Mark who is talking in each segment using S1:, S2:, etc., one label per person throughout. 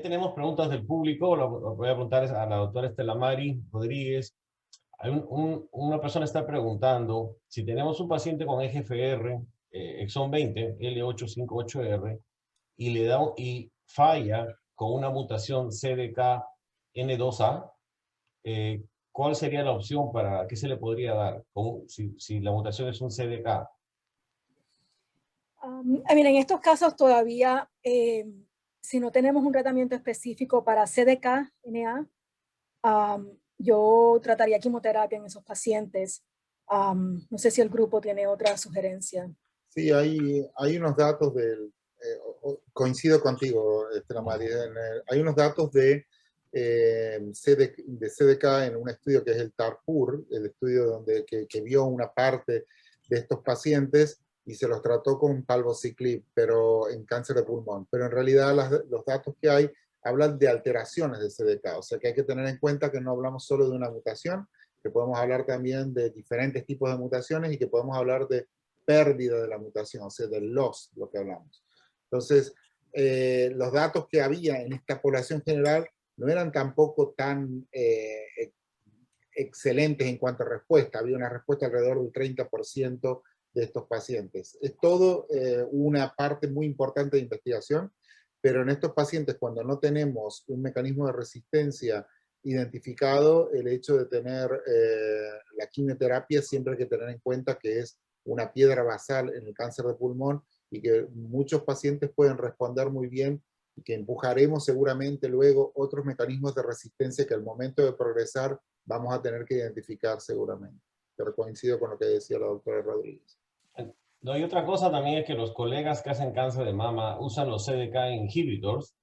S1: ya tenemos preguntas del público. Lo voy a preguntar a la doctora Estela Mari Rodríguez. Una persona está preguntando si tenemos un paciente con EGFR, exón 20, L858R, y falla con una mutación CDKN2A, ¿cuál sería la opción para qué se le podría dar si la mutación es un CDK?
S2: Mira, en estos casos todavía, si no tenemos un tratamiento específico para CDKNA, yo trataría quimioterapia en esos pacientes. No sé si el grupo tiene otra sugerencia.
S3: Sí, hay unos datos coincido contigo, Estela María, hay unos datos de CDK en un estudio que es el TARPUR, el estudio que vio una parte de estos pacientes y se los trató con palbociclib, pero en cáncer de pulmón. Pero en realidad los datos que hay hablan de alteraciones de CDK, o sea que hay que tener en cuenta que no hablamos solo de una mutación, que podemos hablar también de diferentes tipos de mutaciones y que podemos hablar de pérdida de la mutación, o sea, del loss, lo que hablamos. Entonces, los datos que había en esta población general no eran tampoco tan excelentes en cuanto a respuesta. Había una respuesta alrededor del 30% de estos pacientes. Es todo una parte muy importante de investigación, pero en estos pacientes, cuando no tenemos un mecanismo de resistencia identificado, el hecho de tener la quimioterapia siempre hay que tener en cuenta que es una piedra basal en el cáncer de pulmón y que muchos pacientes pueden responder muy bien y que empujaremos seguramente luego otros mecanismos de resistencia que al momento de progresar vamos a tener que identificar seguramente. Pero coincido con lo que decía la doctora Rodríguez.
S1: No, y otra cosa también es que los colegas que hacen cáncer de mama usan los CDK inhibitors,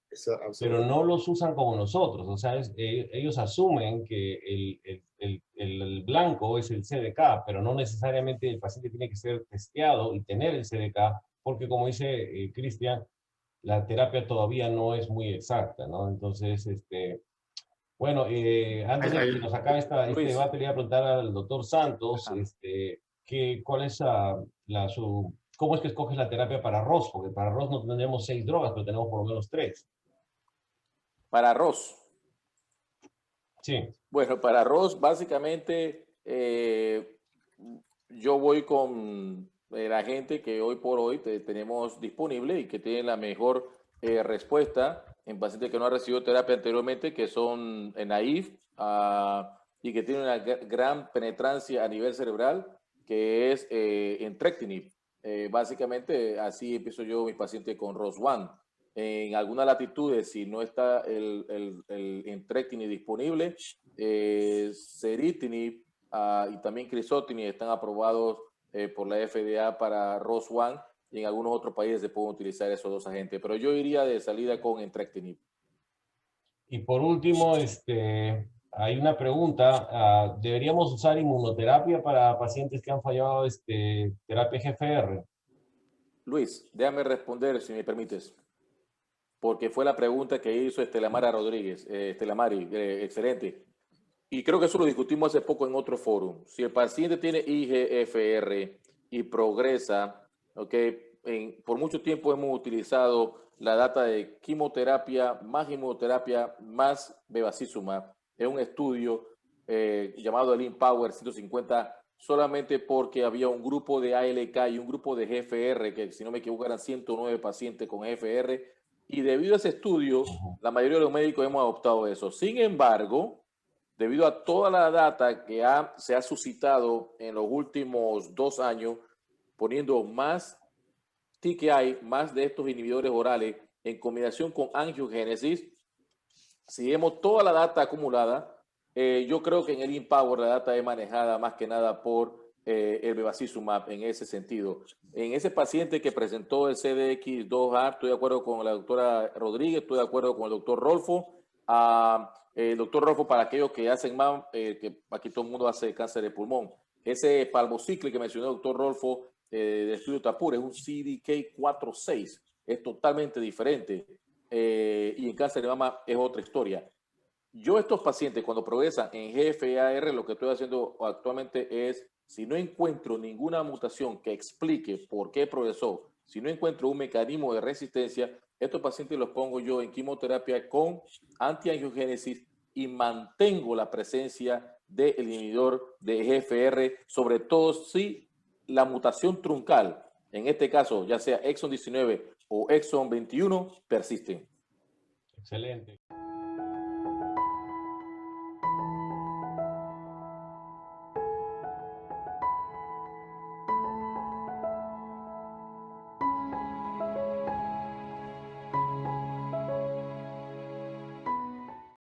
S1: pero no los usan como nosotros. O sea, ellos asumen que el blanco es el CDK, pero no necesariamente el paciente tiene que ser testeado y tener el CDK, porque como dice Cristian, la terapia todavía no es muy exacta, ¿no? Entonces, bueno, antes de que nos acabe este debate, le voy a preguntar al doctor Santos, ¿cuál es cómo es que escoges la terapia para ROS? Porque para ROS no tenemos 6 drogas, pero tenemos por lo menos 3.
S4: Para ROS.
S1: Sí.
S4: Bueno, para ROS, básicamente, yo voy con la gente que hoy por hoy tenemos disponible y que tiene la mejor respuesta en pacientes que no han recibido terapia anteriormente, que son naïf y que tienen una gran penetrancia a nivel cerebral, que es entrectinib. Básicamente, así empiezo yo mi paciente con ROS1. En algunas latitudes, si no está el entrectinib disponible, ceritinib y también crizotinib están aprobados por la FDA para ROS1, y en algunos otros países se pueden utilizar esos dos agentes, pero yo iría de salida con entrectinib.
S1: Y por último, hay una pregunta, ¿deberíamos usar inmunoterapia para pacientes que han fallado terapia GFR?
S4: Luis, déjame responder si me permites, porque fue la pregunta que hizo Estela Mari Rodríguez. Estela Mari, excelente. Y creo que eso lo discutimos hace poco en otro foro. Si el paciente tiene IGFR y progresa, por mucho tiempo hemos utilizado la data de quimioterapia más inmunoterapia más bevacizumab. Es un estudio llamado el IMpower 150, solamente porque había un grupo de ALK y un grupo de GFR, que si no me equivoco eran 109 pacientes con GFR, y debido a ese estudio, la mayoría de los médicos hemos adoptado eso. Sin embargo, debido a toda la data que se ha suscitado en los últimos 2 años, poniendo más TKI, más de estos inhibidores orales, en combinación con angiogénesis, si vemos toda la data acumulada, yo creo que en el IMpower la data es manejada más que nada por el bevacizumab en ese sentido. En ese paciente que presentó el CDX2A, estoy de acuerdo con la doctora Rodríguez, estoy de acuerdo con el doctor Rolfo. El doctor Rolfo, para aquellos que hacen más, que aquí todo el mundo hace cáncer de pulmón, ese palbociclib que mencionó el doctor Rolfo del estudio TAPUR es un CDK4/6, es totalmente diferente, y en cáncer de mama es otra historia. Yo estos pacientes cuando progresan en GFAR, lo que estoy haciendo actualmente es, si no encuentro ninguna mutación que explique por qué progresó, si no encuentro un mecanismo de resistencia, estos pacientes los pongo yo en quimioterapia con antiangiogénesis y mantengo la presencia del inhibidor de EGFR, sobre todo si la mutación truncal, en este caso ya sea exon 19 o exon 21, persisten.
S1: Excelente.